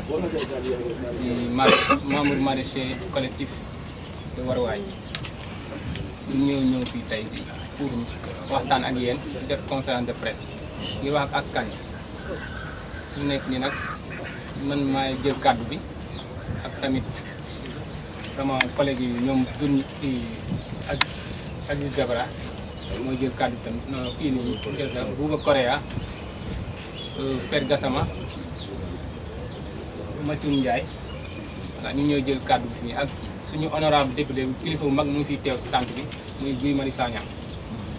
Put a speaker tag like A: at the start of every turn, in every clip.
A: di membre maraîcher collectif de Waruwaay ñu ñëw fii tey pour waxtaan ak yéen def conférence de presse ngir wax ak askan wi ñu nekk ni nag man maay jël kàddu bi ak tamit sama collègue yi ñoom dun ak Aziz Dabara mooy jël kàddu tamit non kii nii Bouba Korea Père Gassama Mathieu Ndiaye waaw ñu ñëw jël kàddu bi fii ak suñu honorable député kilifa bu mag mu ngi fiy teew si tànk bi muy Guy Marius Sagna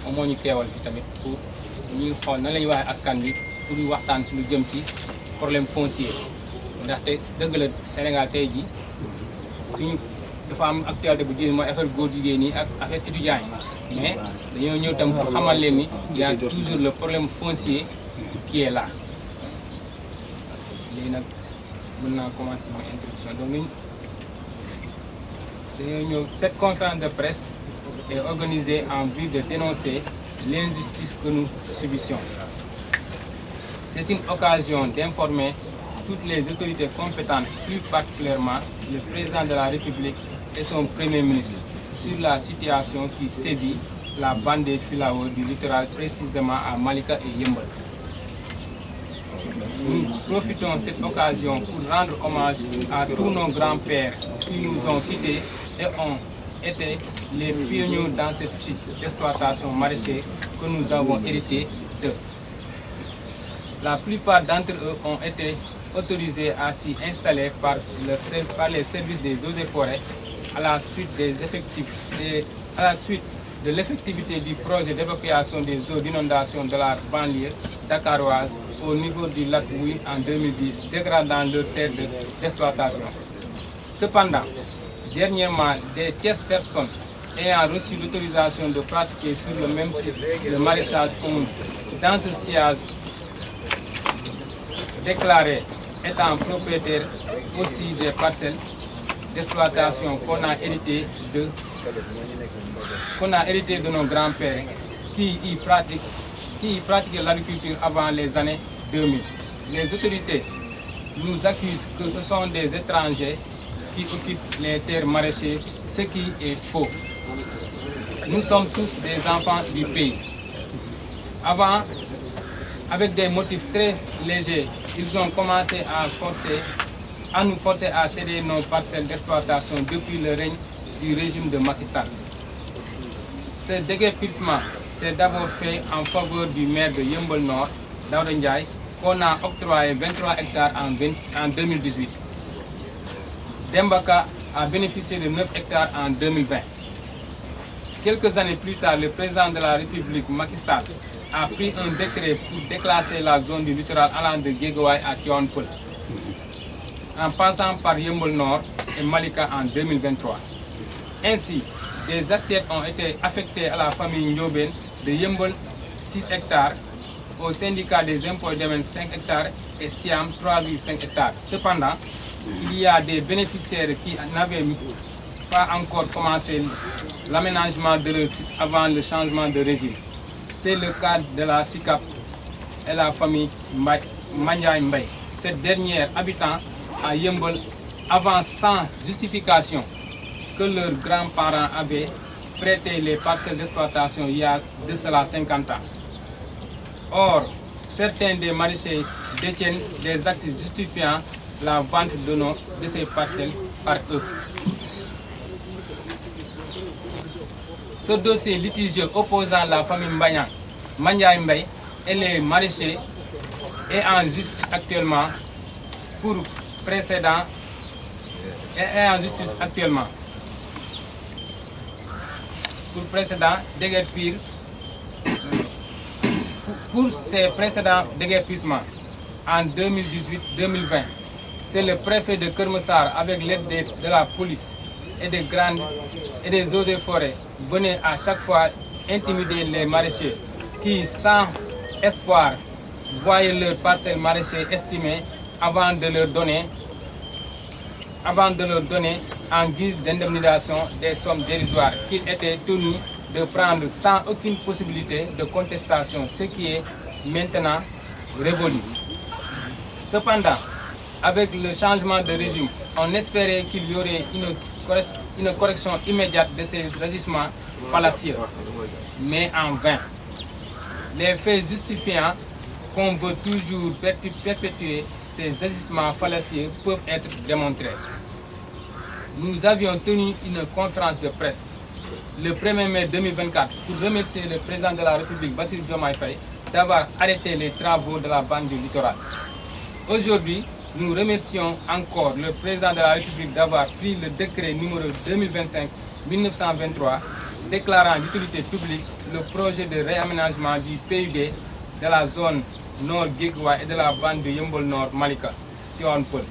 A: moom moo ñu teewal fi tamit pour ñu xool nan la ñuy waxee askan bi pour ñu waxtaan ci lu jëm si problème foncier ndaxte dëgg la Sénégal tey ji suñu dafa am actualité bu jëm mooy affaire góor jigéen yi ak affaire étudiants yi mais dañoo ñëw tam pour xamal leen ni y a toujours le problème foncier qui est là léegi nag mën naa commencer sama introduction donc dañoo ñëw cette conférence de presse est organisée en vue de dénoncer l'injustice que nous subissons. C'est une occasion d'informer toutes les autorités compétentes, plus particulièrement le président de la République et son premier ministre, sur la situation qui sévit la bande des filaos du littoral, précisément à Malika et Yeumbeul. Nous profitons de cette occasion pour rendre hommage à tous nos grands-pères qui nous ont quittés et ont été les pionniers dans ce site d'exploitation maraîchère que nous avons hérité d'eux. La plupart d'entre eux ont été autorisés à s'y installer par les services des eaux et forêts à la suite de l'effectivité du projet d'évacuation des eaux d'inondation de la banlieue dakaroise au niveau du lac Ouï en 2010, dégradant leur terre d'exploitation. Cependant, dernièrement, des tierces personnes ayant reçu l'autorisation de pratiquer sur le même site le maraîchage ont, dans ce sillage déclaré étant propriétaire aussi des parcelles d'exploitation qu'on a hérité de nos grands-pères qui y pratiquaient l'agriculture avant les années 2000. Les autorités nous accusent que ce sont des étrangers qui occupent les terres maraîchères, ce qui est faux. Nous sommes tous des enfants du pays. Avant, avec des motifs très légers, ils ont commencé à nous forcer à céder nos parcelles d'exploitation depuis le règne du régime de Macky Sall. Ce déguerpissement s'est d'abord fait en faveur du maire de Yeumbeul Nord, Daouda Ndiaye, qu'on a octroyé 23 hectares en 2018. Dembaka a bénéficié de 9 hectares en 2020. Quelques années plus tard, le président de la République, Macky Sall, a pris un décret pour déclasser la zone du littoral allant de Guédiawaye à Tivaouane Peulh, en passant par Yeumbeul Nord et Malika en 2023. Ainsi, des assiettes ont été affectées à la famille Ndiobène de Yeumbeul 6 hectares, au syndicat des impôts et domaines 5 hectares et Siam 3,5 hectares. Cependant, il y a des bénéficiaires qui n'avaient pas encore commencé l'aménagement de leur site avant le changement de régime. C'est le cas de la SICAP et la famille Mandiaye Mbaye. Cette dernière habitant à Yeumbeul avant sans justification que leurs grands-parents avaient prêté les parcelles d'exploitation il y a de cela 50 ans. Or, certains des maraîchers détiennent des actes justifiant la vente de ces parcelles par eux. Ce dossier litigieux opposant la famille Mandiaye Mbaye et les maraîchers est en justice actuellement pour précédent déguerpir pour ses précédents déguerpissements en 2018-2020. C'est le préfet de Keur Massar avec l'aide de la police et des eaux et forêts venait à chaque fois intimider les maraîchers qui, sans espoir, voyaient leurs parcelles maraîchères estimées avant de leur donner en guise d'indemnisation des sommes dérisoires qu'ils étaient tenus de prendre sans aucune possibilité de contestation, ce qui est maintenant révolu. Cependant, avec le changement de régime, on espérait qu'il y aurait une correction immédiate de ces agissements fallacieux, mais en vain. Les faits justifiant qu'on veut toujours perpétuer ces agissements fallacieux peuvent être démontrés. Nous avions tenu une conférence de presse le 1er mai 2024 pour remercier le président de la République, Bassirou Diomaye Faye, d'avoir arrêté les travaux de la bande du littoral. Aujourd'hui, nous remercions encore le président de la République d'avoir pris le décret numéro 2025-1923 déclarant d'utilité publique le projet de réaménagement du PUD de la zone nord Guéguaye et de la bande de Yeumbeul Nord Malika, Tivaouane Peulh.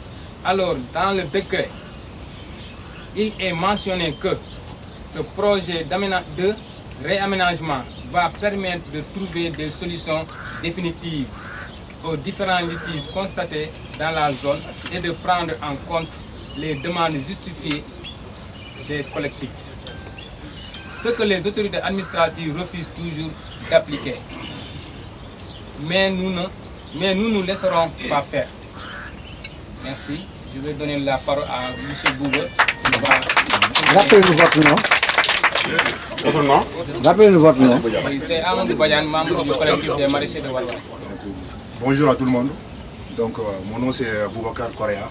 A: Alors, dans le décret, il est mentionné que ce projet de réaménagement va permettre de trouver des solutions définitives aux différents litiges constatés dans la zone et de prendre en compte les demandes justifiées des collectifs. Ce que les autorités administratives refusent toujours d'appliquer. Mais nous ne laisserons pas faire. Merci. Je vais donner la parole à M. Bouba.
B: Rappelez-nous votre nom.
C: Votre nom?
B: Rappelez-nous votre nom.
A: Oui, c'est Amadou Badiane, membre du collectif des maraîchers de Warwaay.
D: Bonjour à tout le monde. Donc, mon nom c'est Boubacar Korea,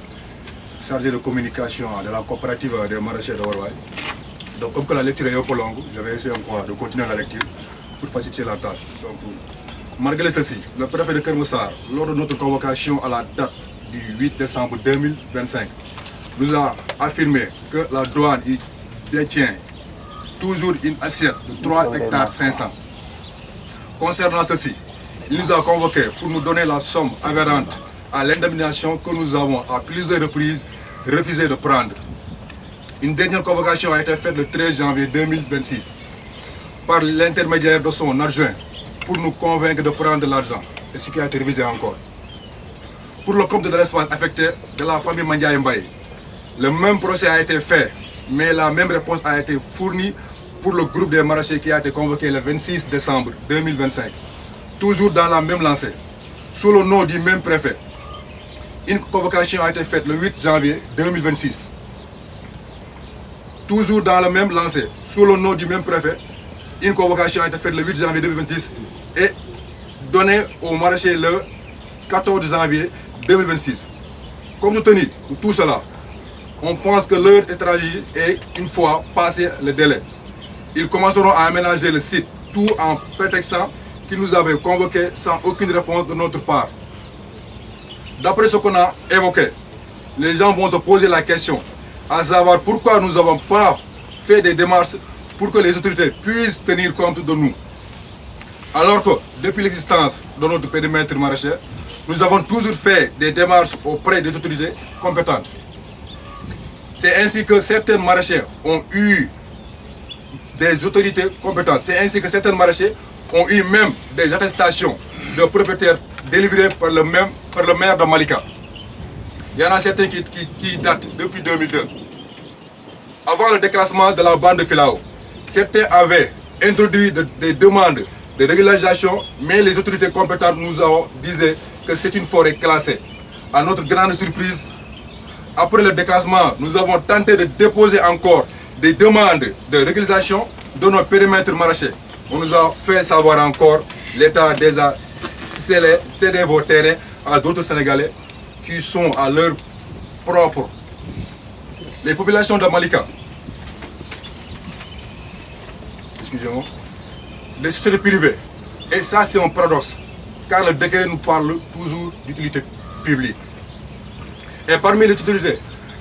D: chargé de communication de la coopérative des maraîchers de Warwaay. Donc, comme que la lecture est un peu longue, je vais essayer encore de continuer la lecture pour faciliter la tâche. Donc, malgré ceci, le préfet de Keur Massar, lors de notre convocation à la date du 8 décembre 2025, nous a affirmé que la douane détient toujours une assiette de 3 hectares 500. Concernant ceci, il nous a convoqués pour nous donner la somme afférente à l'indemnisation que nous avons à plusieurs reprises refusé de prendre. Une dernière convocation a été faite le 13 janvier 2026 par l'intermédiaire de son adjoint pour nous convaincre de prendre l'argent, et ce qui a été révisé encore. Pour le compte de l'espace affecté de la famille Mandiaye Mbaye, le même procès a été fait, mais la même réponse a été fournie pour le groupe des maraîchers qui a été convoqué le 26 décembre 2025. Toujours dans la même lancée, sous le nom du même préfet. Une convocation a été faite le 8 janvier 2026. Toujours dans la même lancée, sous le nom du même préfet, une convocation a été faite le 8 janvier 2026 et donnée aux maraîchers le 14 janvier 2026. Compte tenu de tout cela, on pense que leur stratégie est, une fois passé le délai, ils commenceront à aménager le site, tout en prétextant qu'ils nous avaient convoqués sans aucune réponse de notre part. D'après ce qu'on a évoqué, les gens vont se poser la question, à savoir pourquoi nous n'avons pas fait des démarches pour que les autorités puissent tenir compte de nous. Alors que, depuis l'existence de notre périmètre maraîcher, nous avons toujours fait des démarches auprès des autorités compétentes. C'est ainsi que certains maraîchers ont eu des autorités compétentes. C'est ainsi que certains maraîchers ont eu même des attestations de propriétaires délivrées par le maire de Malika. Il y en a certains qui datent depuis 2002. Avant le déclassement de la bande de Filao, certains avaient introduit des demandes de régularisation, mais les autorités compétentes nous disaient que c'est une forêt classée. À notre grande surprise, après le déclassement, nous avons tenté de déposer encore des demandes de régularisation de nos périmètres maraîchers. On nous a fait savoir encore l'État a déjà cédé vos terrains à d'autres Sénégalais qui sont à leur propre. Les populations de Malika, excusez-moi, des sociétés privées. Et ça, c'est un paradoxe, car le décret nous parle toujours d'utilité publique. Et parmi les utilités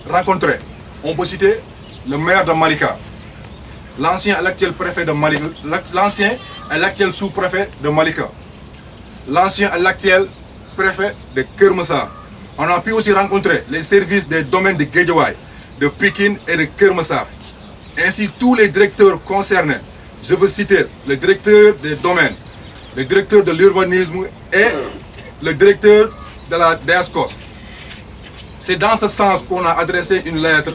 D: rencontrées, on peut citer le maire de Malika, l'ancien et l'actuel préfet de Malika, l'ancien et l'actuel sous-préfet de Malika, l'ancien et l'actuel préfet de Keur Massar. On a pu aussi rencontrer les services des domaines de Guédiawaye, de Pikine et de Keur Massar, ainsi tous les directeurs concernés. Je veux citer le directeur des domaines, le directeur de l'urbanisme et le directeur de la DSCOS. C'est dans ce sens qu'on a adressé une lettre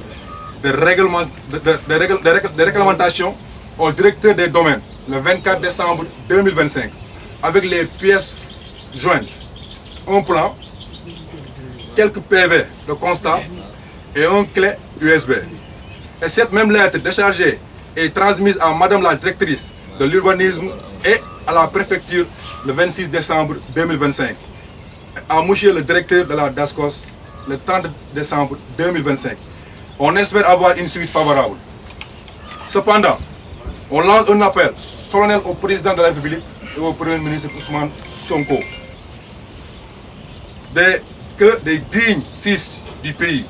D: de réglementation au directeur des domaines le 24 décembre 2025 avec les pièces jointes, un plan quelques PV de constat et une clé USB. Et cette même lettre déchargée est transmise à Madame la directrice de l'urbanisme et à la préfecture le 26 décembre 2025. À monsieur le directeur de la DASCOS le 30 décembre 2025. On espère avoir une suite favorable. Cependant, on lance un appel solennel au président de la République et au Premier ministre Ousmane Sonko que des dignes fils du pays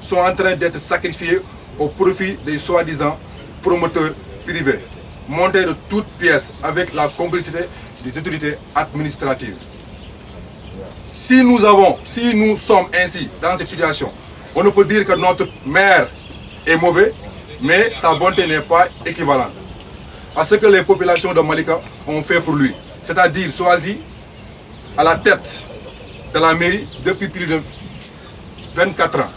D: sont en train d'être sacrifiés au profit des soi-disant promoteurs privés, montés de toutes pièces avec la complicité des autorités administratives. Si nous sommes ainsi dans cette situation, on ne peut dire que notre maire est mauvais, mais sa bonté n'est pas équivalente à ce que les populations de Malika ont fait pour lui, c'est-à-dire choisi à la tête de la mairie depuis plus de 24 ans.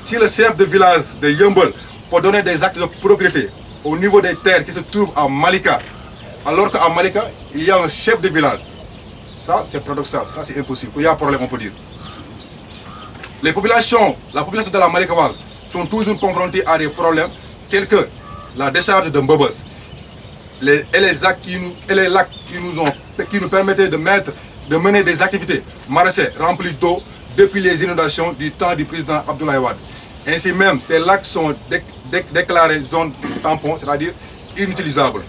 D: Si le chef de village de Yeumbeul peut donner des actes de propriété au niveau des terres qui se trouvent à Malika, alors qu'à Malika, il y a un chef de village, ça c'est paradoxal, ça c'est impossible. Il y a un problème, on peut dire. La population de la Malikaoise sont toujours confrontées à des problèmes tels que la décharge de Mbobos et les lacs qui nous permettaient de mener des activités maraîchères remplies d'eau depuis les inondations du temps du président Abdoulaye Wade. Ainsi même, ces lacs sont déclarés zone tampon, c'est-à-dire inutilisables,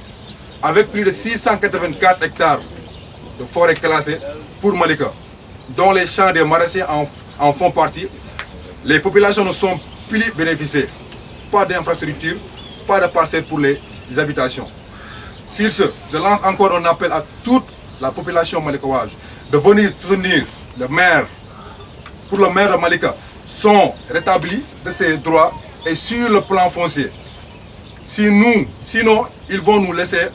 D: avec plus de 684 hectares de forêt classée pour Malika, dont les champs des maraîchers en font partie. Les populations ne sont plus bénéficiées, pas d'infrastructures, pas de parcelles pour les habitations. Sur ce, je lance encore un appel à toute la population malikaoise de venir soutenir le maire, pour le maire de Malika, sont rétablis de ses droits et sur le plan foncier. Sinon, ils vont nous laisser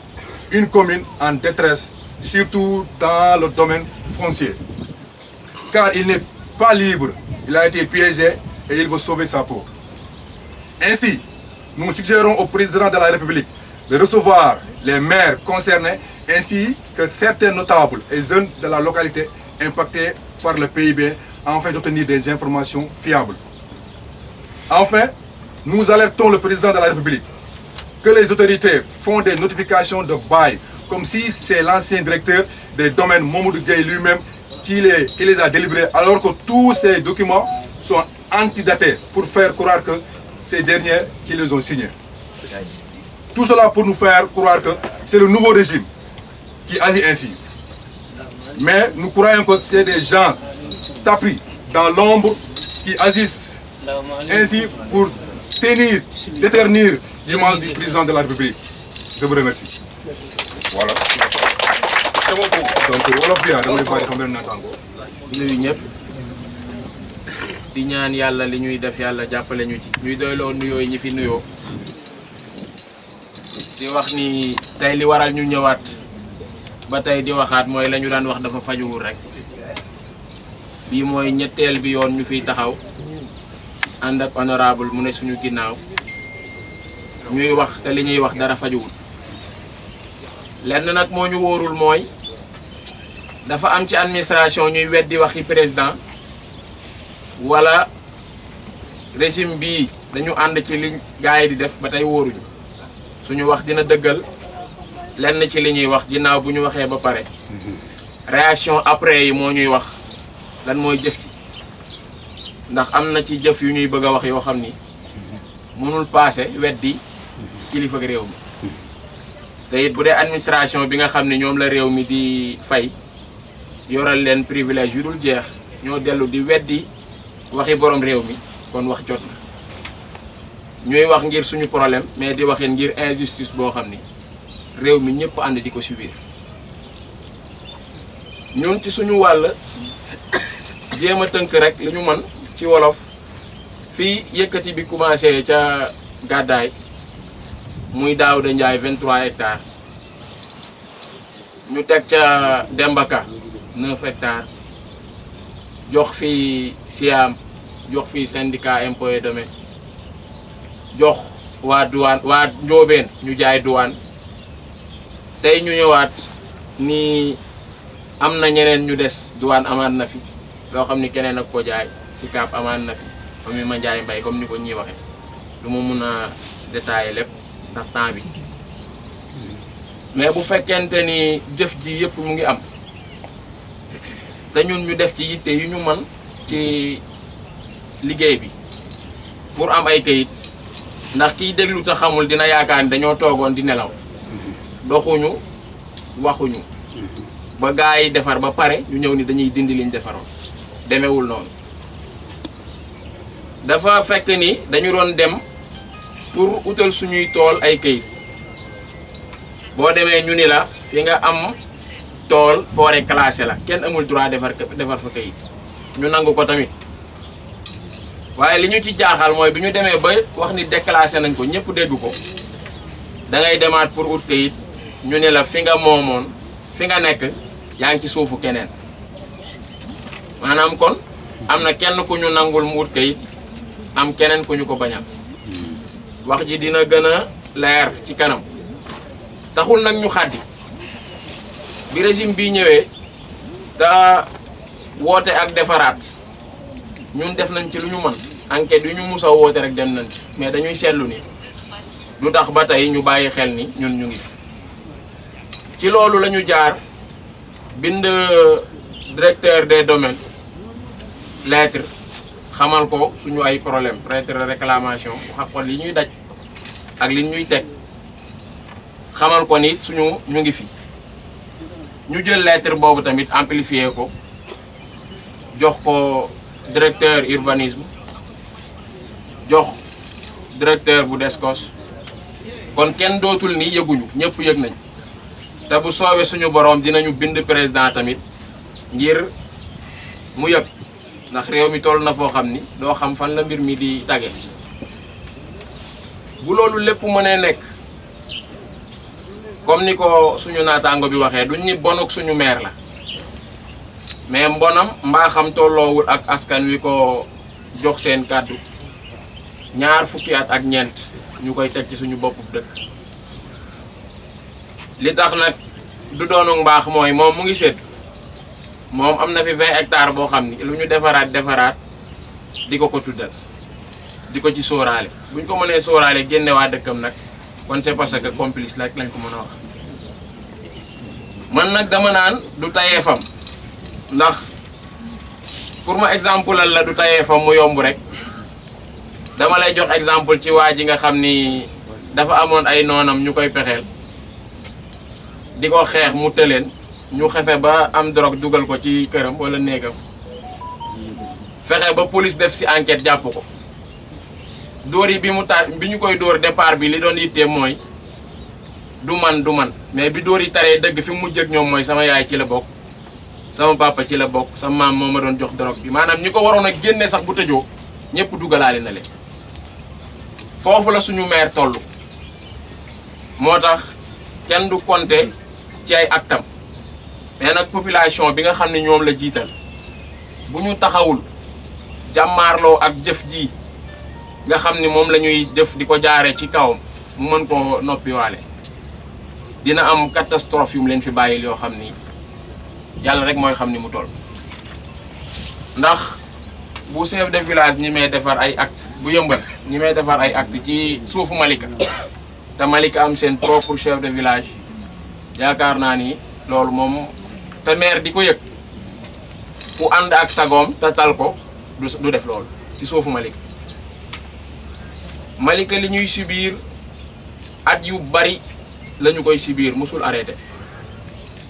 D: une commune en détresse, surtout dans le domaine foncier. Car il n'est pas libre, il a été piégé et il veut sauver sa peau. Ainsi, nous suggérons au président de la République de recevoir les maires concernés ainsi que certains notables et jeunes de la localité impactés par le PIB afin d'obtenir des informations fiables. Enfin, nous alertons le président de la République que les autorités font des notifications de bail comme si c'est l'ancien directeur des domaines Mamoudou Gueye lui-même qui les a délivrés, alors que tous ces documents sont antidatés pour faire croire que c'est ces derniers qui les ont signés. Tout cela pour nous faire croire que c'est le nouveau régime qui agit ainsi. Mais nous croyons que c'est des gens tapis dans l'ombre qui agissent ainsi pour déternir l'image du président de la République. Je vous remercie.
C: Voilà.
D: Donc, wolof bi dama lay bàyyi sama benn naataango.
E: nuyu ñëpp di ñaan yàlla li ñuy def yàlla jàppale ñu ci ñuy doyloo nuyoo ñi fi nuyoo di wax ni tey li waral ñu ñëwaat ba tey di waxaat mooy la ñu daan wax dafa fajuwul rek bii mooy ñetteel bi yoon ñu fiy taxaw ànd ak honorable mu ne suñu ginnaaw ñuy wax te li ñuy wax dara fajuwul lenn nag moo ñu wóorul mooy dafa am ci administration ñuy weddi waxi président wala régime bii dañu ànd ci li gars yi di def ba tey wóoruñu suñu wax dina dëggal lenn ci li ñuy wax ginnaaw bu ñu waxee ba pare réaction après yi moo ñuy wax lan mooy jëf ci ndax am na ci jëf yu ñuy bëgg a wax yoo xam ni mënul passé weddi kilifa réew mi te it bu dee administration bi nga xam ne ñoom la réew mi di fay yoral leen privilège yu dul jeex ñoo dellu di weddi waxi borom réew mi kon wax jot na ñuy wax ngir suñu problème mais di waxin ngir injustice boo xam ni réew mi ñëpp ànd di ko subir ñun ci suñu wàll jéem a tënk rek li ñu mën ci wolof fii yëkkati bi commencé ca gàddaay muy Daouda Ndiaye 23 hectares ñu teg ca Dembaka 9 hectares jox fi Siam jox fi syndicat impôt et domaine jox waa douane waa Njóobeen ñu jaay douane tey ñu ñëwaat ni am na ñeneen ñu des douane amaat na fi loo xam ni keneen ak ko jaay Sicap amaan na fi famille Mandiaye Mbaye comme ni ko ñii waxee du ma mun a détailler lépp ndax temps bi mais bu fekkente ni jëf ji yëpp mu ngi am te ñun ñu def ci yitte yu ñu mën ci liggéey bi pour am ay kayit ndax kiy déglu te xamul dina yaakaar ni dañoo toogoon di nelaw doxuñu waxuñu ba gaa yi defar ba pare ñu ñëw ni dañuy dindi liñ defaroon demewul noonu dafa fekk ni dañu doon dem pour utal suñuy tool ay kayit boo demee ñu ni la fi nga am tool forêt classée la kenn amul droit defar fa kayit ñu nangu ko tamit waaye li ñu ci jaaxal mooy bi ñu demee ba wax ni déclassé nañ ko ñëpp dégg ko da ngay demaat pour ut kayit ñu ne la fi nga moomoon fi nga nekk yaa ngi ci suufu keneen maanaam kon am na kenn ku ñu nangul mu ut kayit am keneen ku ñu ko bañal wax ji dina gën a leer ci kanam taxul nag ñu xàddi bi régime bii ñëwee te woote ak defaraat ñun def nañ ci lu ñu mën enquête yu ñu mus a woote rek dem nañ ci mais dañuy seetlu ni lu tax ba tey ñu bàyyi xel ni ñun ñu ngi fi ci loolu la ñu jaar bind directeur des domaines lettre xamal ko suñu ay problème lettre de réclamation wax ko li ñuy daj ak li ñuy teg xamal ko ni suñu ñu ngi fi ñu jël lettre boobu tamit amplifier ko jox ko directeur urbanisme jox directeur bu Descos kon kenn dootul ni yëguñu ñëpp yëg nañ te bu soowee suñu borom dinañu bind président tamit ngir mu yëg ndax réew mi toll na foo xam ni doo xam fan la mbir mi di tage bu loolu lépp mënee nekk comme ni ko suñu naataango bi waxee duñ ni bonuk suñu maire la mais mbonam mbaa xam tolloowul ak askan wi ko jox seen kàddu ñaar fukki at ak ñeent ñu koy teg ci suñu bopp dëkk li tax nag du doonu mbaax mooy moom mu ngi seet moom am na fi 20 hectares boo xam ni lu ñu defaraat di ko tuddal di ko ci sóoraale buñ ko mënee sóoraale génne waa dëkkam nag kon c'est parce que complice la lañ ko mën a wax man nag dama naan du tayee fam ndax pour ma exemple la du tayee fam mu yomb rek dama lay jox exemple ci waa ji nga xam ni dafa amoon ay noonam ñu koy pexeel di ko xeex mu tëleen ñu xefe ba am drogue dugal ko ci këram wala néegam fexe ba police def ci enquête jàpp ko dóor yi bi ñu koy dóor départ bi li doon yittee mooy du man mais bi dóor yi taree dëgg fi mu jëg ñoom mooy sama yaay ci la bokk sama papa ci la bokk sama maam moo ma doon jox drogue bi maanaam ñi ko waroon a génne sax bu tëjoo ñëpp dugalaale na leen foofu la suñu maire toll moo tax kenn du compter ci ay actam mais nag population bi nga xam ne ñoom la jiital bu ñu taxawul jàmmaarloo ak jëf ji nga xam ni moom la ñuy jëf di ko jaaree ci kawam mu mën koo noppiwaale dina am catastrophe yu mu leen fi bàyyil yoo xam ni yàlla rek mooy xam ni mu toll ndax bu chef de village ñi may defar ay acte bu yëmbal ñi may defar ay acte ci suufu Malika te Malika am seen propre chef de village yaakaar naa ni loolu moom te maire di ko yëg ku ànd ak sagoom te tal ko du def loolu ci suufu Malika li ñuy subir at yu bari lañu koy subir musul arrêté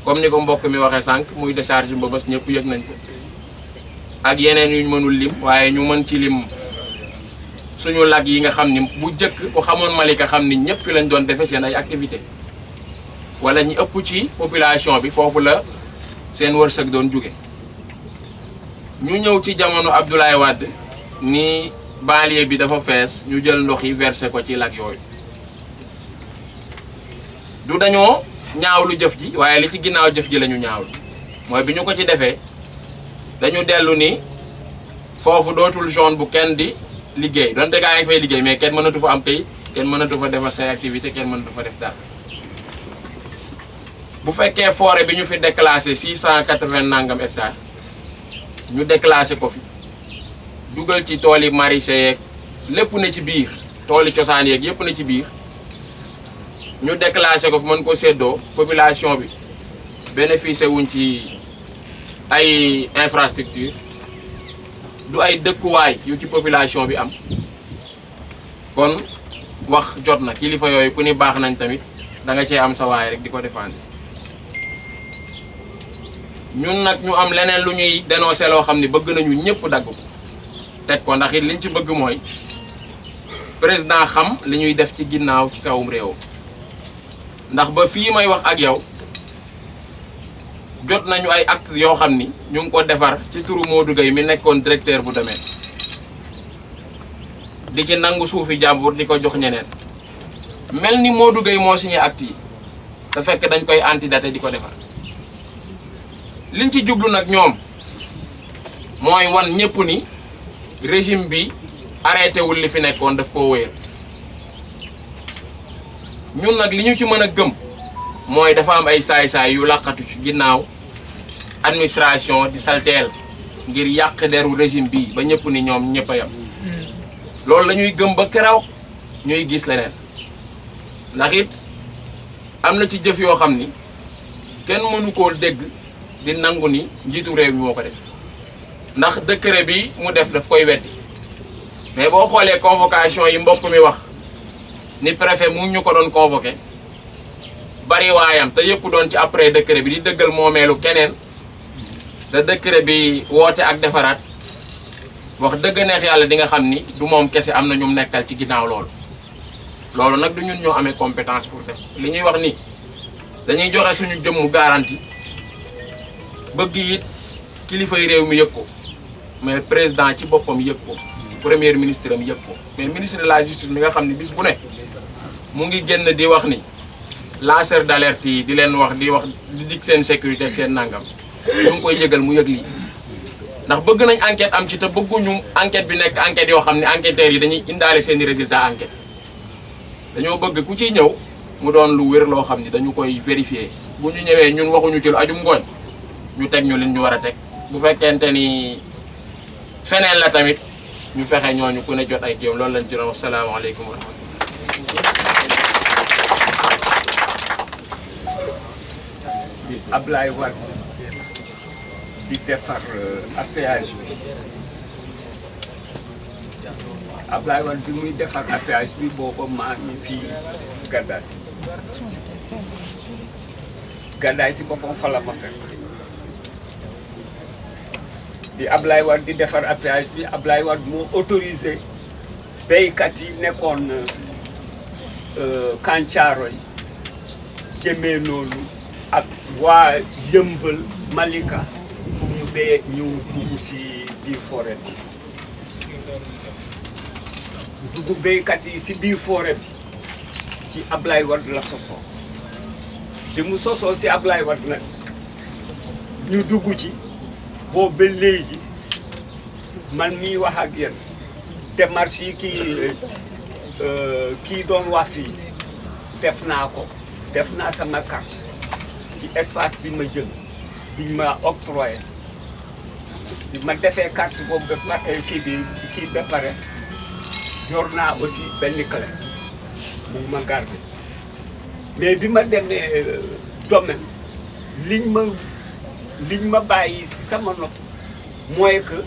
E: comme ni ko mbokk mi waxee sànq muy décharge Mbëbës ñëpp yëg nañ ko ak yeneen yuñ mënul lim waaye ñu mën ci lim suñu lag yi nga xam ni bu jëkk ku xamoon Malika xam ni ñëpp fi lañ doon defe seen ay activité wala ñi ëpp ci population bi foofu la seen wërsëg doon jóge ñu ñëw ci jamono Abdoulaye Wade ni banlieue bi dafa fees ñu jël ndox yi versé ko ci lag yooyu du dañoo ñaawlu jëf ji waaye li ci ginnaaw jëf ji la ñu ñaawlu mooy bi ñu ko ci defee dañu dellu ni foofu dootul zone bu kenn di liggéey donte gaa ngi fay liggéey mais kenn mënatu fa am kayit kenn mënatu fa defar say activité kenn mënatu fa def dara bu fekkee forêt bi ñu fi déclassé 680 nangam hectares ñu déclassé ko fi dugal ci tool yi maraîcher yeeg lépp na ci biir tool yi cosaan yeeg yëpp na ci biir ñu déclassé ko fu mën ko séddoo population bi bénéficié wuñ ci ay infrastructure du ay dëkkuwaay yu ci population bi am kon wax jot na kilifa yooyu ku ni baax nañ tamit da nga cee am sa waay rek di ko défendre ñun nag ñu am leneen lu ñuy dénoncé loo xam ne bëgg nañu ñëpp dagg ko teg ko ndax it liñ ci bëgg mooy président xam li ñuy def ci ginnaaw ci kawum réew ndax ba fii may wax ak yow jot nañu ay actes yoo xam ni ñu ngi ko defar ci turu Modou Gueye mi nekkoon directeur bu domaine di ci nangu suufi jàmbur di ko jox ñeneen mel ni Modou Gueye moo signé actes yi te fekk dañ koy antidaté di ko defar liñ ci jublu nag ñoom mooy wan ñëpp ni régime bi arrêté wul li fi nekkoon daf koo wéyal ñun nag li ñu ci mën a gëm mooy dafa am ay saay-saay yu laqatu ci ginnaaw administration di salteel ngir yàq deru régime bi ba ñëpp ni ñoom ñëpp a yam loolu la ñuy gëm ba keroog ñuy gis leneen ndax it am na ci jëf yoo xam ni kenn mënu koo dégg di nangu ni njiitu réew mi moo ko def ndax décret bi mu def daf koy weddi mais boo xoolee convocation yi mbokk mi wax ni préfet mu ñu ko doon convoqué bari waayam te yëpp doon ci après décret bi di dëggal moomeelu keneen te décret bi woote ak defaraat wax dëgg neex yàlla di nga xam ni du moom kese am na ñu nekkal ci ginnaaw loolu nag du ñun ñoo amee compétence pour def li ñuy wax ni dañuy joxe suñu jëmmu garantie bëgg it kilifa yi réew mi yëg ko mais président ci boppam yëg ko premier ministre am yëg ko mais ministre de la justice mi nga xam ni bis bu ne mu ngi génn di wax ni lanceur d'alerte yi di leen wax di dig seen sécurité ak seen nangam ñu ngi koy yëgal mu yëg lii ndax bëgg nañ enquête am ci te bëgguñu enquête bi nekk enquête yoo xam ne enquêteurs yi dañuy indaale seeni résultat enquête dañoo bëgg ku ciy ñëw mu doon lu wér loo xam ni dañu koy vérifier bu ñu ñëwee ñun waxuñu ci lu ajum ngooñ ñu teg ñu leen ñu war a teg bu fekkente ni feneen la tamit ñu fexe ñooñu ku ne jot ay kéem loolu lañ ci doon wax salaamaaleykum wa rahmatulah.
F: di Ablaye Wade di defar péage bi Ablaye Wade bi muy defar péage bi booba maa ngi fii Gàddaay si boppam fa la ma fekk di Ablaye Wade di defar péage bi Ablaye Wade moo autorisé béykat yi nekkoon Kàncaaroy jëmee noonu ak waa Yëmbal Malika pour ñu béyee ñu dugg si biir forêt bi dugg béykat yi si biir forêt bi ci Ablaye Wade la sosoo te mu sosoo si Ablaye Wade nag ñu dugg ci boobu ba léegi man miy wax ak yéen démarche yi kii doon wax fii def naa sama carte ci espace bi ma jël bi ma octroyé bi ma defee carte boobu ba pare kii ba pare yor naa aussi benn clé mu ma garder mais bi ma demee domaine liñ ma bàyyi si sama nopp mooy que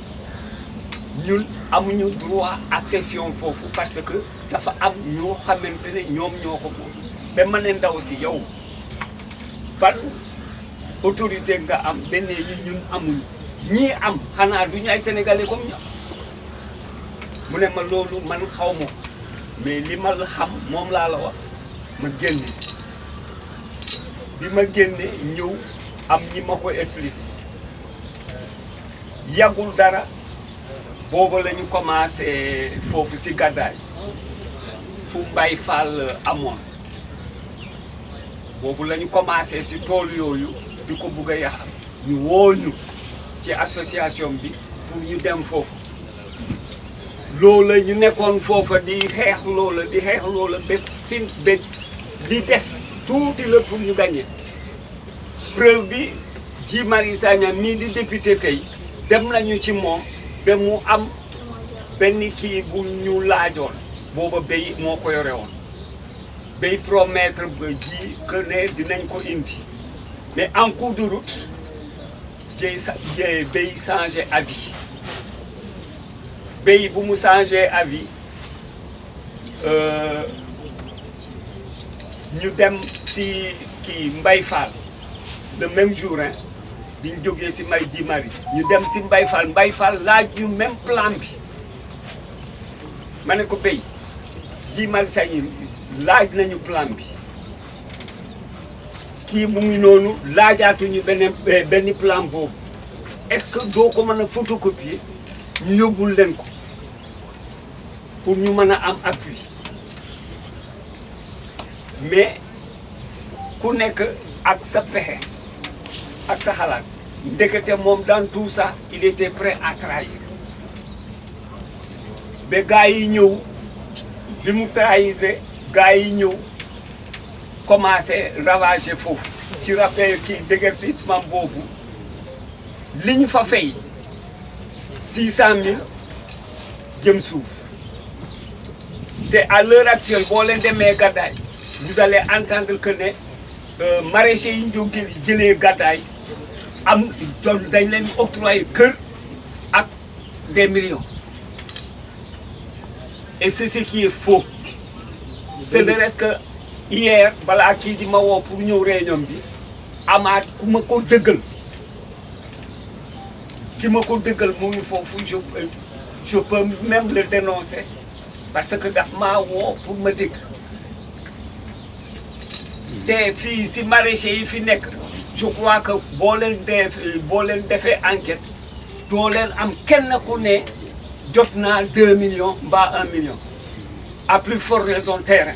F: ñun amuñu droit accession foofu parce que dafa am ñoo xamante ne ñoom ñoo ko moom ba ma ne ndaw si yow ban autorité nga am benn yi ñun amuñu ñii am xanaa du ñu ay sénégalais comme ñoom mu ne ma loolu man xaw ma mais li ma la xam moom laa la wax ma génne bi ma génne ñëw am ñi ma ko expliqué yàggul dara boobu la ñu commencé foofu si Gàddaay fu Mbay Fall amoon boobu la ñu commencé si tool yooyu di ko bugg a yàq ñu wooñu ci association bi pour ñu dem foofu loola ñu nekkoon foofa di xeex loola ba fin ba di des tuuti la pour ñu gagné preuve bi Guy Marius Sagna mii di député tey dem nañu ci moom ba mu am benn kii bu ñu laajoon booba béy moo ko yore woon béy promettre ba ji que ne dinañ ko indi mais en cours de route béy changé avis béy bu mu changé avis ñu dem si kii Mbay Fall le même jour hein bi ñu jógee si May ji Mari ñu dem si Mbay Fall laaj ñu même plan bi ma ne ko béy ji Mari Sagna laaj nañu plan bi kii mu ngi noonu laajaatuñu benn plan boobu est-ce que doo ko mën a photocopier ñu yóbbul leen ko pour ñu mën a am appui mais ku nekk ak sa pexe ak sa xalaat ndekete moom dans tout ça il était prêt à trahir ba gars yi ñëw bi mu trahir gars yi ñëw commencé ravager foofu ci rappel kii déguerpissement boobu li ñu fa fay 600 000 jëm suuf te à l'heure actuelle boo leen demee gàddaay vous allez entendre que ne maraîchers yi ñu jëlee gàddaay am dañ leen octroyer kër ak des millions et c'est ce qui est faux c'est le reste que hier balaa kii di ma woo pour ñëw réunion bi amaat ku ma ko dëggal ki ma ko dëggal mu ngi foofu je peux même le dénoncer parce que daf maa woo pour ma dégg te fii si maraîchers yi fi nekk je crois que boo leen defee enquête doo leen am kenn ku ne jot naa 2 millions mbaa 1 million à plus forte raison terrain.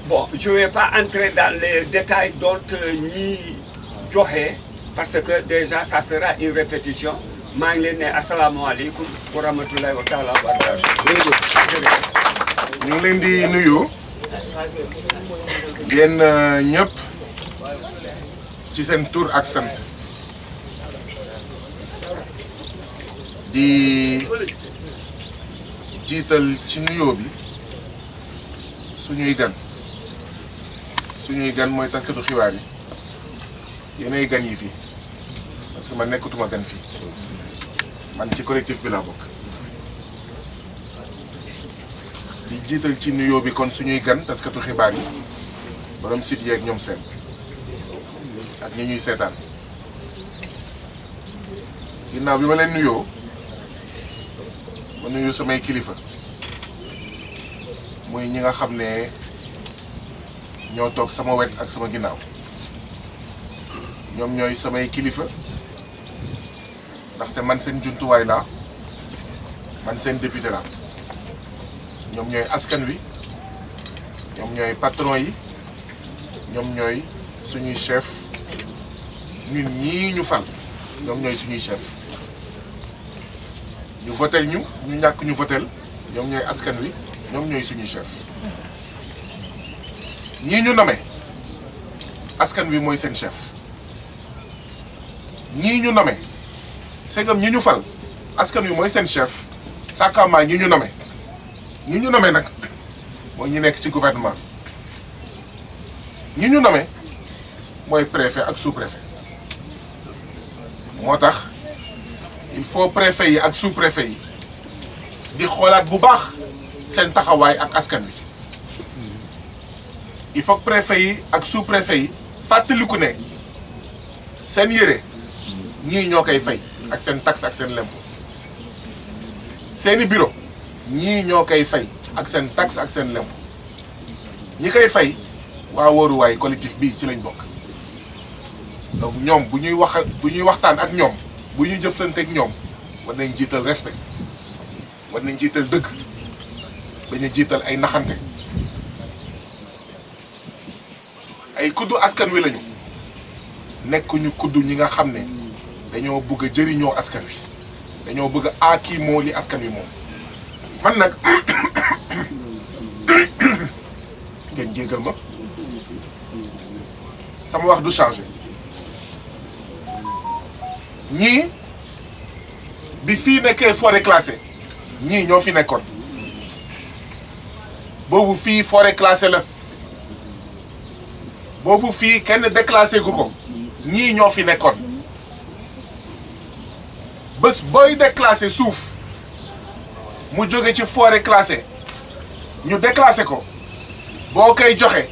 F: Bon, je ne vais pas entrer dans les détails dont ñi joxe parce que déjà ça sera une répétition. maa ngi leen ne asalaamaaleykum wa rahmatulahi wa taala wa barakatuh.
C: ñu ngi leen di nuyu yéen ñëpp ci seen tur ak sant di jiital ci nuyoo bi suñuy gan mooy taskatu xibaar yi yéenay gan yi fii parce que man nekkatuma gan fii man ci collectif bi laa bokk di jiital ci nuyoo bi kon suñuy gan taskatu xibaar yi borom site yeeg ñoom seen ak ñi ñuy seetaan ginnaaw bi ma leen nuyoo ma nuyu samay kilifa muy ñi nga xam ne ñoo toog sama wet ak sama ginnaaw ñoom ñooy samay kilifa ndaxte man seen jumtuwaay laa man seen député laa ñoom ñooy askan wi ñoom ñooy patron yi ñoom ñooy suñuy chef ñun ñii ñu fal ñoom ñooy suñuy chef ñu votel ñu ñàkk ñu votel ñoom ñooy askan wi ñoom ñooy suñuy chef ñii ñu nommé askan wi mooy seen chef ñii ñu nommé segam ñi ñu fal askan wi mooy seen chef sàkkaamaa ñi ñu nommé nag mooy ñi nekk ci gouvernement ñi ñu nommé mooy préfet ak sous-préfet moo tax il faut préfet yi ak sous-préfet yi di xoolaat bu baax seen taxawaay ak askan wi il faut préfet yi ak sous-préfet yi fàttaliku ne seen yére ñii ñoo koy fay ak seen taxe ak seen lempo seeni bureau ñii ñoo koy fay ak seen taxe ak seen lempo ñi koy fay waa wóoruwaay collectif bii ci lañ bokk donc ñoom bu ñuy waxtaan ak ñoom bu ñuy jëflante ak ñoom war nañ jiital respect war nañ jiital dëgg bañ a jiital ay naxante ay kuddu askan wi lañu nekkuñu kuddu ñi nga xam ne dañoo bëgg a jëriñoo askan wi dañoo bëgg a aakimoo li askan wi moom man nag ngeen jéggal ma sama wax du changé ñii bi fii nekkee forêt classée ñii ñoo fi nekkoon boobu fii forêt classée la boobu fii kenn déclassé gu ko ñii ñoo fi nekkoon bés booy déclassé suuf mu jóge ci forêt classée ñu déclassé ko boo koy joxe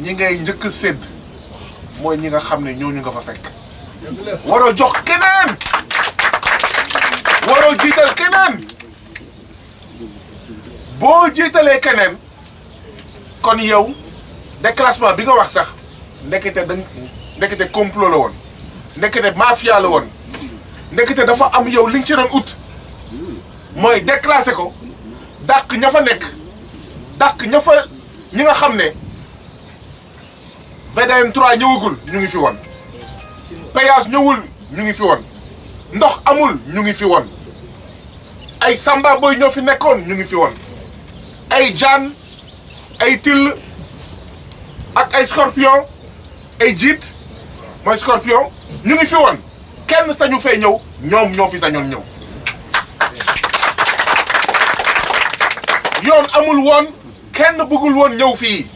C: ñi ngay njëkk sédd mooy ñi nga xam ne ñooñu nga fa fekk waroo jox keneen waroo jiital keneen boo jiitalee keneen kon yow déclassement bi nga wax sax ndekete complot la woon ndekete mafia la woon ndekete dafa am yow li nga ci doon ut mooy déclassé ko dàq ña fa nekk dàq ña fa ñi nga xam ne VDN 3 ñëwagul ñu ngi fi woon péage ñëwul ñu ngi fi woon ndox amul ñu ngi fi woon ay samba boy ñoo fi nekkoon ñu ngi fi woon ay jaan ay till ak ay scorpion ay jiit mooy scorpion ñu ngi fi woon kenn sañu fee ñëw ñoom ñoo fi sañoon ñëw yoon amul woon kenn bëggul woon ñëw fii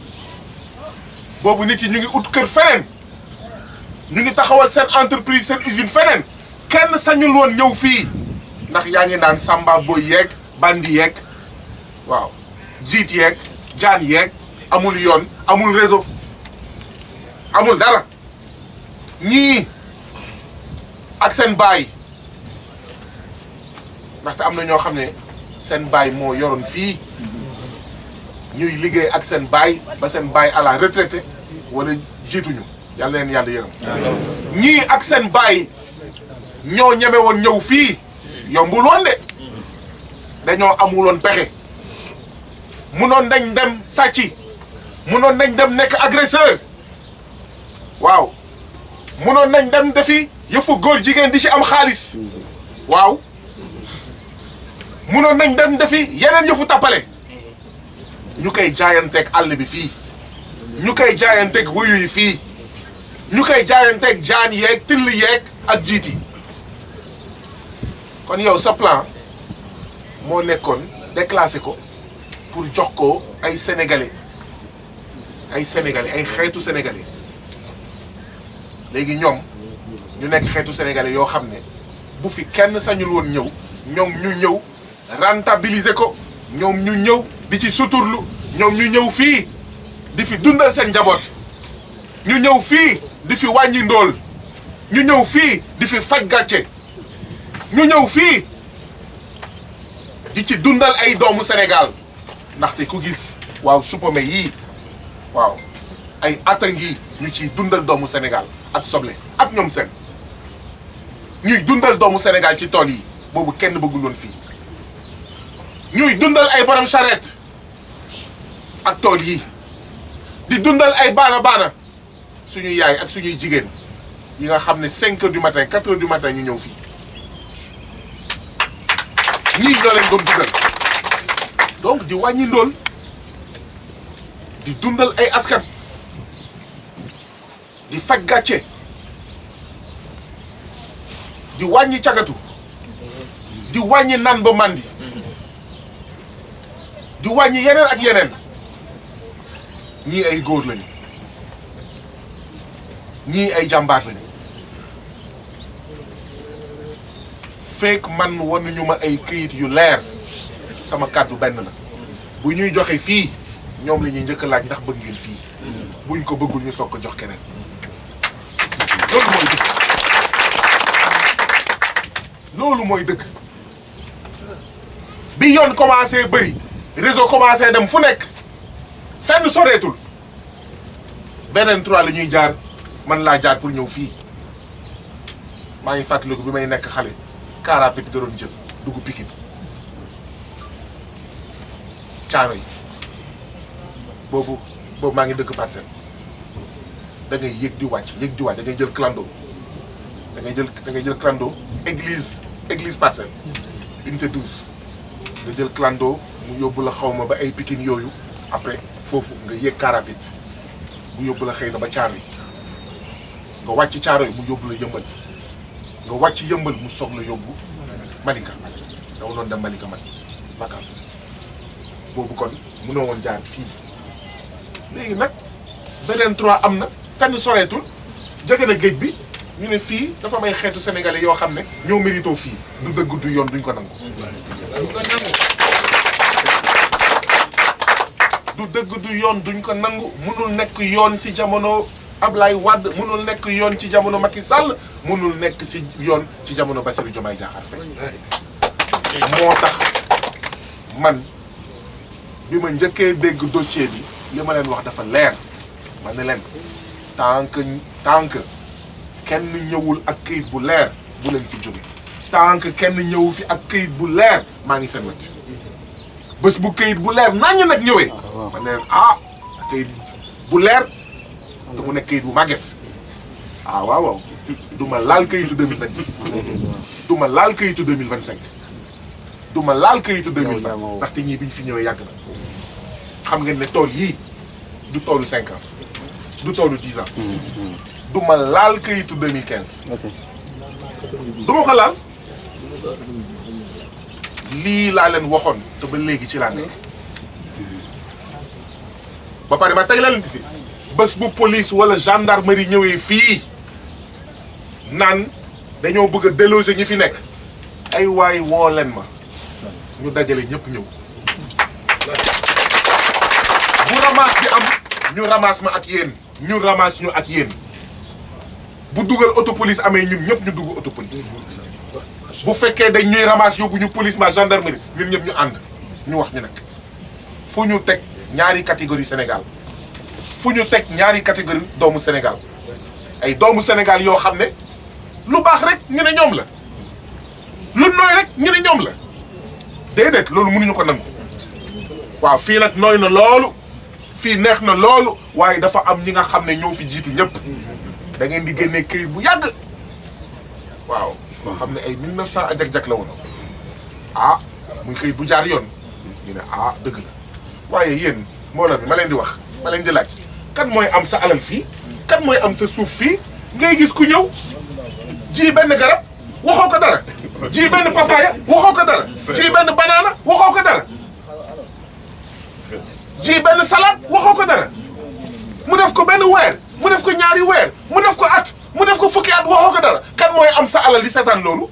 C: boobu nit yi ñu ngi ut kër feneen ñu ngi taxawal seen entreprise seen usine feneen kenn sañul woon ñëw fii ndax yaa ngi naan samba boy yeeg bandi yeeg waaw jiit yeeg jaan yeeg amul yoon amul réseau amul dara ñii ak seen baay ndaxte am na ñoo xam ne seen baay moo yoroon fii ñuy liggéey ak seen baay ba seen baay à la retraité wala jiituñu yàlla leen yàlla yërëm ñii ak seen baay ñoo ñeme woon ñëw fii yombul woon de dañoo amuloon pexe munoon nañ dem sàcci munoon nañ dem nekk agresseur waaw munoon nañ dem defi yëfu góor jigéen di ci am xaalis waaw munoon nañ dem defi yeneen yëfu tappale ñu koy jaayanteeg àll bi fii ñu koy jaayanteeg wuyu yi fii ñu koy jaayanteeg jaan yeeg till yeeg ak jiit yi kon yow sa plan moo nekkoon déclassé ko pour jox ko ay sénégalais ay xeetu sénégalais léegi ñoom ñu nekk xeetu sénégalais yoo xam ne bu fi kenn sañul woon ñëw ñoom ñu ñëw rentabiliser ko ñoom ñu ñëw di ci suturlu ñoom ñu ñëw fii di fi dundal seen njaboot ñu ñëw fii di fi wàññi ndóol ñu ñëw fii di fi faj gàcce ñu ñëw fii di ci dundal ay doomu Sénégal ndaxte ku gis waaw supame yii waaw ay ata ngi ñu ciy dundal doomu Sénégal ak soble ak ñoom seen ñuy dundal doomu Sénégal ci tool yi boobu kenn bëggul woon fii ñuy dundal ay borom charrette ak tool yi di dundal ay baana suñuy yaay ak suñuy jigéen yi nga xam ne 5 heures du matin 4 heures du matin ñu ñëw fii ñii ñoo leen doon dugal donc di wàññi ndóol di dundal ay askan di faj gàcce di wàññi cagatu di wàññi nan ba mandi di wàññi yeneen ak yeneen ñii ay góor lañu ñii ay jàmbaar lañu fekk man wanuñu ma ay këyit yu leer sama kàddu benn la bu ñuy joxe fii ñoom la ñuy njëkk a laaj ndax bëgg ngeen fii buñ ko bëggul ñu soog ko jox keneen loolu mooy dëgg bi yoon commencé bëri réseau commencé dem fu nekk fenn soreetul VDN 3 la ñuy jaar man laa jaar pour ñëw fii maa ngi fàttaliku bi may nekk xale car rapide da doon jël dugg Pikine Caaroy boobu maa ngi dëkk Parcelles da ngay yëg di wàcc da ngay jël clando da ngay jël clando église Parcelles unité 12 nga jël clando mu yóbbu la xawma ba ay Pikine yooyu après foofu nga yëg car rapide mu yóbbu la xëy na ba Caaroy nga wàcc Caaroy mu yóbbu la Yëmbal nga wàcc yëmbal mu soog la yóbbu Malika dama doon dem Malika man vacances boobu kon mënoo woon jaar fii léegi nag beneen 3 am na fenn soreetul jege na géej bi ñu ne fii dafa may xeetu sénégalais yoo xam ne ñoo mérito fii du dëgg du yoon duñ ko nangu. du dëgg du yoon duñ ko nangu mënul nekk yoon ci jamono Ablaye Wade mënul nekk yoon ci jamono Macky Sall mënul nekk ci yoon ci jamono Bassirou Diomaye Diakhar Faye moo tax man bi ma njëkkee dégg dossier bi li ma leen wax dafa leer ma ne leen tant que kenn ñëwul ak këyit bu leer bu leen fi jóge tant que kenn ñëwu fi ak këyit bu leer maa ngi seen wet bés bu këyit bu leer nañu nag ñëwee ma ne leen këyit bu leer te mu nekk këyit bu màgget waaw du ma laal këyitu 2026 du ma laal këyitu 2025 du ma laal këyitu 2020 ndaxte ñii bi ñu fi ñëwee yàgg na xam ngeen ne tool yii du toolu 5 ans du toolu 10 ans du ma laal këyitu 2015 du ma ko laal lii laa leen waxoon te ba léegi ci laa nekk ba pare ma teg leen ci si bés bu police wala gendarmerie ñëwee fii naan dañoo bëgg a déloger ñi fi nekk ay waay woo leen ma ñu dajale ñëpp ñëw bu ramasse bi am ñu ramasse ma ak yéen ñu ramasse ñu ak yéen bu dugal auto police amee ñun ñëpp ñu dugg auto police bu fekkee dañ ñuy ramasse yóbbu ñu police ma gendarmerie ñun ñëpp ñu ànd ñu wax ñu nag fu ñu teg ñaari catégorie Sénégal fu ñu teg ñaari catégorie doomu Sénégal ay doomu Sénégal yoo xam ne lu baax rek ñu ne ñoom la lu nooy rek ñu ne ñoom la déedéet loolu mënuñu ko nangu waaw fii nag nooy na loolu fii neex na loolu waaye dafa am ñi nga xam ne ñoo fi jiitu ñëpp da ngeen di génnee këyit bu yàgg waaw boo xam ne ay 1900 ajak-jak la woon muy këyit bu jaar yoon ñu ne dëgg la waaye yéen mbooloo mi ma leen di wax ma leen di laaj kan mooy am sa alal fii kan mooy am sa suuf fii ngay gis ku ñëw ji benn garab waxoo ko dara ji benn papaya waxoo ko dara ji benn banana waxoo ko dara ji benn salade waxoo ko dara mu def ko benn weer mu def ko ñaari weer mu def ko at mu def ko fukki at waxoo ko dara kan mooy am sa alal di seetaan loolu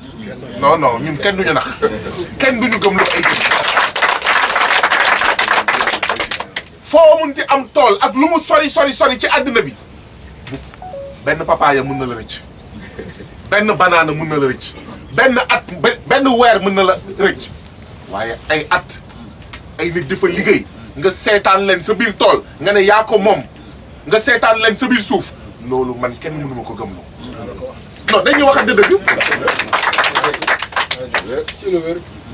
C: non ñun kenn duñu nax kenn duñu gëm lu ay foo munti am tool ak lu mu sori ci àddina bi benn papaya mën na la rëcc benn banaana mën na la rëcc benn weer mën na la rëcc waaye ay at ay nit di fa liggéey nga seetaan leen sa biir tool nga ne yaa ko moom nga seetaan leen sa biir suuf loolu man kenn mënu ma ko gëmloo non dañuy waxante dëgg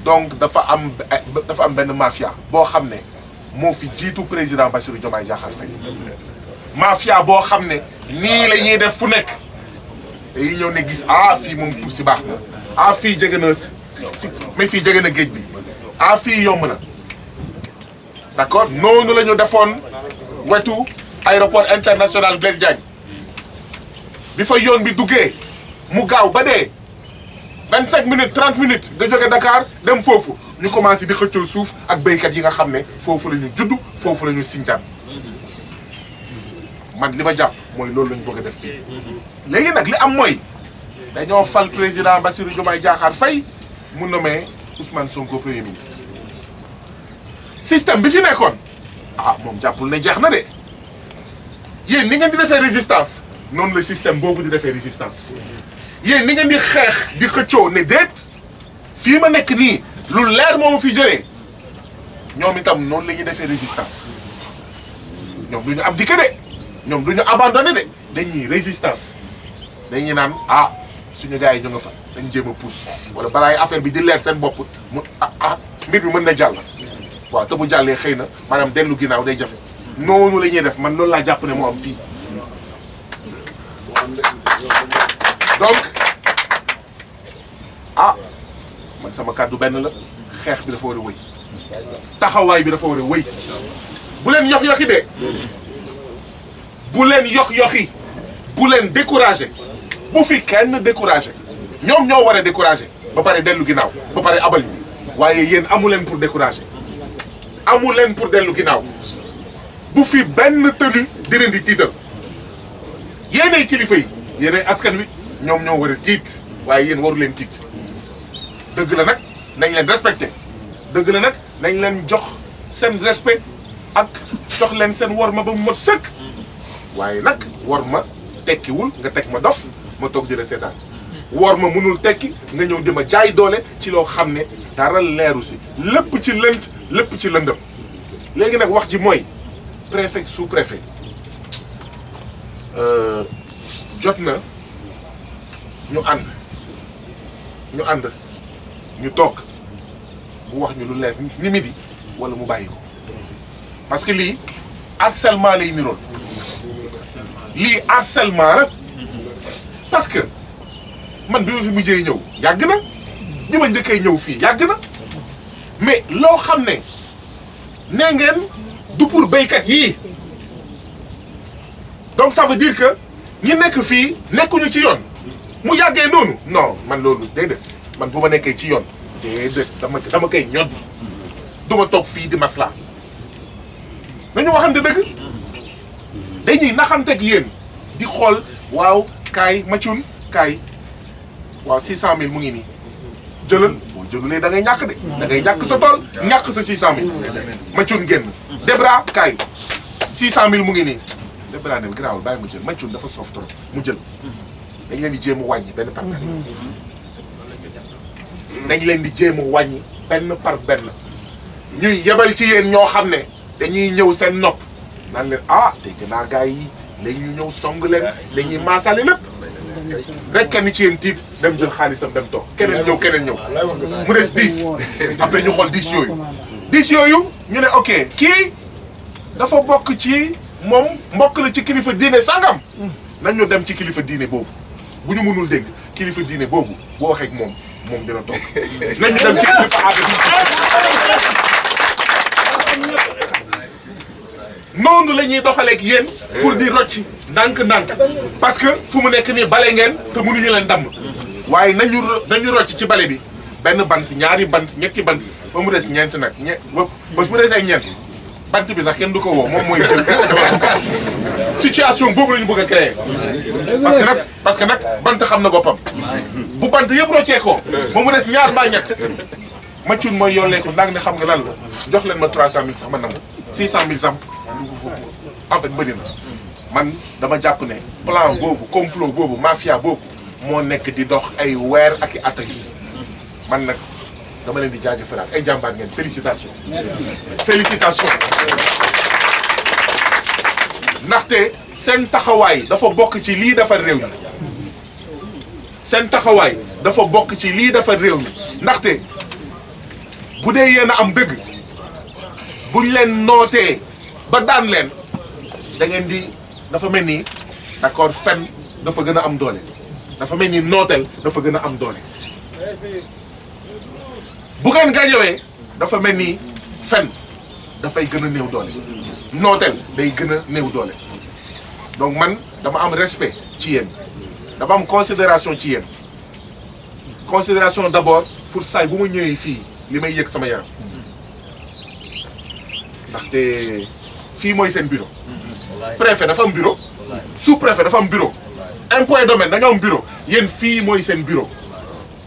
C: donc dafa am benn mafia boo xam ne moo fi jiitu président Bassirou Diomaye Diakhar Faye mafia boo xam ne nii la ñuy def fu nekk dañuy ñëw ne gis fii moom suuf si baax na fii jege na mais fii jege na géej bi fii yomb na d'accord noonu la ñu defoon wetu aéroport international Blaise Diagne bi fa yoon bi duggee mu gaaw ba dee 25 minutes 30 minutes nga jóge Dakar dem foofu ñu commencé di xëccoo suuf ak béykat yi nga xam ne foofu la ñu judd foofu la ñu sinjaan man li ma jàpp mooy loolu la ñu bëgg a def fii léegi nag li am mooy dañoo fal président Bassirou Diomaye Diakhar Faye mu nommé Ousmane Sonko premier ministre système bi fi nekkoon moom jàppul ne jeex na de yéen ni ngeen di defee résistance noonu la système boobu di defee résistance yéen ni ngeen di xeex di xëccoo ne déet fii ma nekk nii lu leer moo fi jëlee ñoom itam noonu la ñuy defee résistance ñoom du ñu abdiquer de ñoom du ñu abandonné de dañuy résistance dañuy naan suñu gars yi ñu nga fa dañu jéem a pousse wala balaay affaire bi di leer seen bopp mu mbir mi mën na jàll waaw te bu jàllee xëy na maanaam dellu ginnaaw day jafe noonu la ñuy def man loolu laa jàpp ne moo am fii donc man sama kàddu benn la xeex bi dafa war a wëy taxawaay bi dafa war a wëy bu leen yox-yoxi de bu leen yox-yoxi bu leen découragé bu fi kenn découragé ñoom ñoo war a décourager ba pare dellu ginnaaw ba pare abal ñu waaye yéen amu leen pour décourager amu leen pour dellu ginnaaw bu fi benn tenue di leen di tiital yéenay kilifa yi yéenay askan wi ñoom ñoo war a tiit waaye yéen waru leen tiit dëgg la nag nañ leen respecté dëgg la nag nañ leen jox seen respect ak jox leen seen worma ba mu mot sëkk waaye nag worma tekkiwul nga teg ma dof ma toog di la seetaan worma mënul tekki nga ñëw di ma jaay doole ci loo xam ne dara leeru si lépp ci lënt lépp ci lëndëm léegi nag wax ji mooy préfet sous préfet jot na ñu ànd ñu toog mu wax ñu lu leer ni midi wala mu bàyyi ko parce que lii harcèlement lay niroon lii harcèlement la parce que man bi ma fi mujjee ñëw yàgg na bi ma njëkkee ñëw fii yàgg na mais loo xam ne nee ngeen du pour béykat yii donc ça veut dire que ñi nekk fii nekkuñu ci yoon mu yàggee noonu non man loolu déedéet man bu ma nekkee ci yoon déedéet dama koy ñoddi du ma toog fii di masla nañu waxante dëgg dañuy naxanteeg yéen di xool waaw kaay macun kaay waaw 600000 mu ngi nii jëlal boo jëlulee da ngay ñàkk de da ngay ñàkk sa tool ñàkk sa 600000 macun génn Debra kaay 600000 mu ngi nii Debra ne garaawul bàyyi mu jël macun dafa soof trop mu jël dañ leen di jéem a wàññi benn par benn dañ leen di jéem a wàññi benn par benn ñuy yebal ci yéen ñoo xam ne dañuy ñëw seen nopp naan leen ah dégg naa gars yi léegi ñu ñëw song leen dañuy maasale lépp rek kenn ci yéen tiit dem jël xaalisam dem toog keneen ñëw mu des 10 après ñu xool 10 yooyu 10 yooyu ñu ne ok kii dafa bokk ci moom mbokk la ci kilifa diine sangam nañu dem ci kilifa diine boobu bu ñu mënul dégg kilifa diine boobu boo waxee ak moom dina toog nañu dem ci kilifa aada noonu la ñuy doxaleeg yéen pour di rocc ndànk-ndànk parce que fu mu nekk nii bale ngeen te mënuñu leen damm waaye nañu rocc ci bale bi benn bant ñaari bant ñetti bant ba mu des ñeent nag ba mu des ay ñeent bant bi sax kenn du ko woo moom mooy jël situation boobu la ñu bëgg a créer parce que nag bant xam na boppam bu bant yëpp roccee ko ba mu des ñaar mbaa ñett macun mooy yolleeku ndax ne xam nga lan la jox leen ma 300000 sax ma nangu 600000 sax en fait bëri na man dama jàpp ne plan boobu complot boobu mafia boobu moo nekk di dox ay weer ak i at yi man nag dama leen di jaajëfalaat ay jàmbaar ngeen félicitations félicitations ndaxte seen taxawaay dafa bokk ci lii defar réew mi seen taxawaay dafa bokk ci lii defar réew mi ndaxte bu dee yéen a am dëgg buñ leen nootee ba daan leen da ngeen di dafa mel ni d'accord fen dafa gën a am doole dafa mel ni nooteel dafa gën a am doole bu ngeen gañewee dafa mel ni fen dafay gën a néew doole nooteel day gën a néew doole donc man dama am respect ci yéen dama am considération ci yéen considération d'abord pour saay bu ma ñëwee fii li may yëg sama yaram ndaxte fii mooy seen bureau préfet dafa am bureau sous préfet dafa am bureau impôt et domaine dañoo am bureau yéen fii mooy seen bureau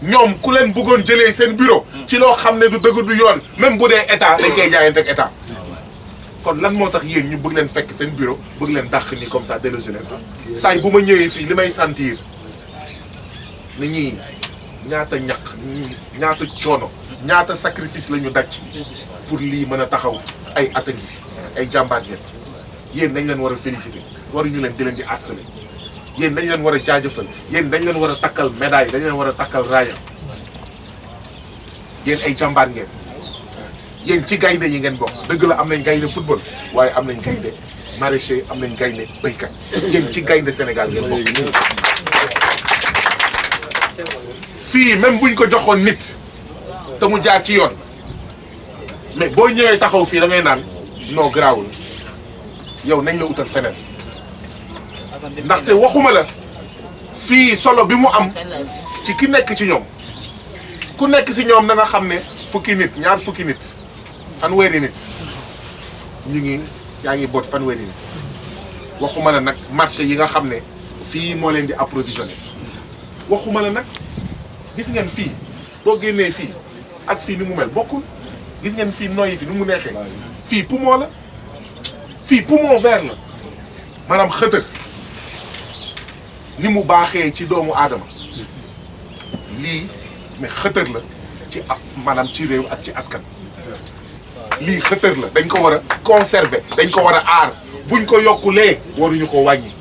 C: ñoom ku leen bëggoon jëlee seen bureau ci loo xam ne du dëgg du yoon même bu dee état dañ koy jaayante ak état kon lan moo tax yéen ñu bëgg leen fekk seen bureau bëgg leen dàq ni comme ça déloger leen saay bu ma ñëwee fii li may sentir ni ñii ñaata ñaq ñaata coono ñaata sacrifice la ñu daj pour lii mën a taxaw ay at a ngi ay jàmbaar ngeen yéen dañ leen war a féliciter waruñu leen di leen di harceler yéen dañ leen war a jaajëfal yéen dañ leen war a takkal médaille dañ leen war a takkal raaya yéen ay jàmbaar ngeen yéen ci gaynde yi ngeen bokk dëgg la am nañ gaynde football waaye am nañ gaynde maraîcher am nañ gaynde béykat yéen ci gaynde Sénégal ngeen bokk fii même buñ ko joxoon nit te mu jaar ci yoon mais boo ñëwee taxaw fii da ngay naan non garaawul yow nañ la utal feneen ndaxte waxuma la fii solo bi mu am ci ki nekk ci ñoom ku nekk si ñoom na nga xam ne fukki nit ñaar fukki nit fanweeri nit yaa ngi boot fanweeri nit waxuma la nag marché yi nga xam ne fii moo leen di approvisionné waxuma la nag gis ngeen fii boo génnee fii ak fii ni mu mel bokkul gis ngeen fii noyyi fi ni mu neexee fii poumon la fii poumon vert la maanaam xëtër ni mu baaxee ci doomu aadama lii mais xëtër la ci maanaam ci réew ak ci askan lii xëtër la dañ ko war a conserver dañ ko war a aar buñ ko yokkulee waruñu ko wàññi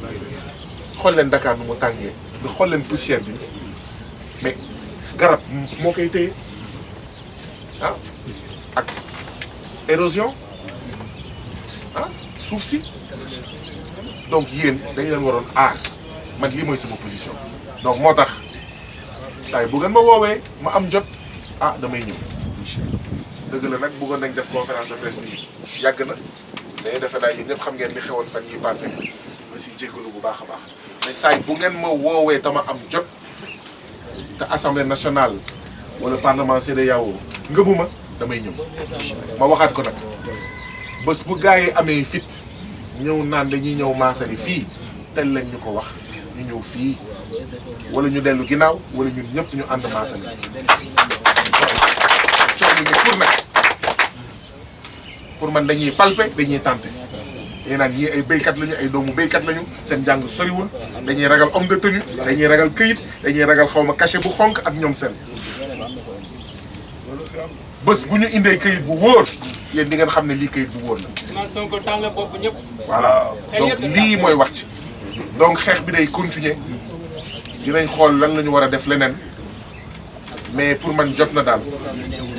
C: xool leen Dakar nu mu tàngee nga xool leen poussière bi mais garab moo koy téye ah ak érosion ah suuf si donc yéen dañ leen waroon aar man lii mooy sama position donc moo tax saa yi bu ngeen ma woowee ma am jot ah damay ñëw dëgg la nag bëggoon nañ def conférence de presse bi yàgg na dañuy defe naa yéen ñëpp xam ngeen li xewoon fan yi passé ma si jéggalu bu baax a baax mais saa yi bu ngeen ma woowee tama am jot te assemblée nationale wala parlement CEDEAO ngëbuma damay ñëw ma waxaat ko nag bés bu gars yi amee fit ñëw naan dañuy ñëw maasali fii tel leen ñu ko wax ñu ñëw fii wala ñu dellu ginnaaw wala ñun ñëpp ñu ànd maasali coono ñu pour man dañuy palper dañuy tenter dañuy naan ñii ay béykat lañu ay doomu béykat lañu seen jàng soriwul dañuy ragal homme de tenue dañuy ragal këyit dañuy ragal xaw ma cachet bu xonk ak ñoom seen bés bu ñu indee këyit bu wóor yéen di ngeen xam ne lii këyit bu wóor la. voilà donc lii mooy wax ci donc xeex bi day continuer dinañ xool lan la ñu war a def leneen mais pour man jot na daal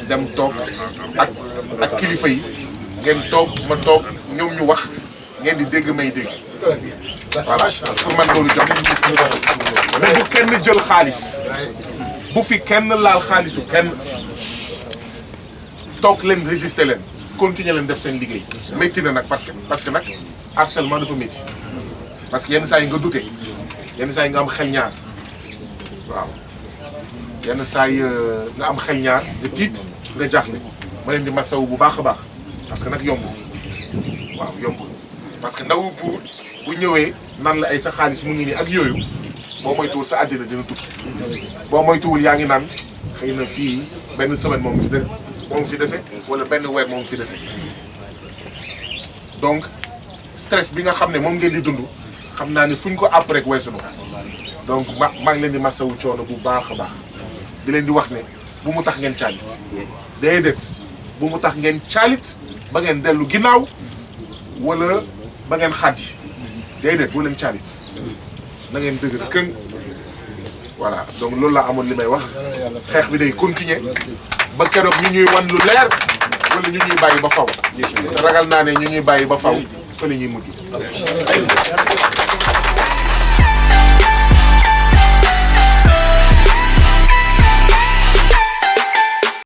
C: dem toog ak kilifa yi ngeen toog ma toog ñoom ñu wax ngeen di dégg may dégg voilà pour man loolu jot mais bu kenn jël xaalis bu fi kenn laal xaalisu kenn toog leen résister leen continuer leen def seen liggéey métti na nag parce que nag harcèlement dafa métti parce que yenn saa yi nga dute yenn saa yi nga am xel ñaar waaw yenn saa yi nga am xel ñaar nga tiit nga jaaxle ma leen di masawu bu baax a baax parce que nag yombul waaw yombul parce que ndawu buur bu ñëwee nan la ay sa xaalis mu ngi nii ak yooyu boo moytuwul sa àddina dina tukki boo moytuwul yaa ngi naan xëy na fii benn semaine moom fi dese wala benn weer moom fi dese donc stress bi nga xam ne moom ngeen di dund xam naa ne fuñ ko àpp rek weesu na donc maa ngi leen di masawu coono bu baax a baax di leen di wax ne bu mu tax ngeen caalit déedéet bu mu tax ngeen caalit ba ngeen dellu ginnaaw wala ba ngeen xaddi déedéet bu leen caalit na ngeen dëgër këng voilà donc loolu laa amoon li may wax xeex bi day continuer ba keroog ñu ñuy wan lu leer wala ñu ñuy bàyyi ba faw ragal naa ne ñu ñuy bàyyi ba faw fa la ñuy mujj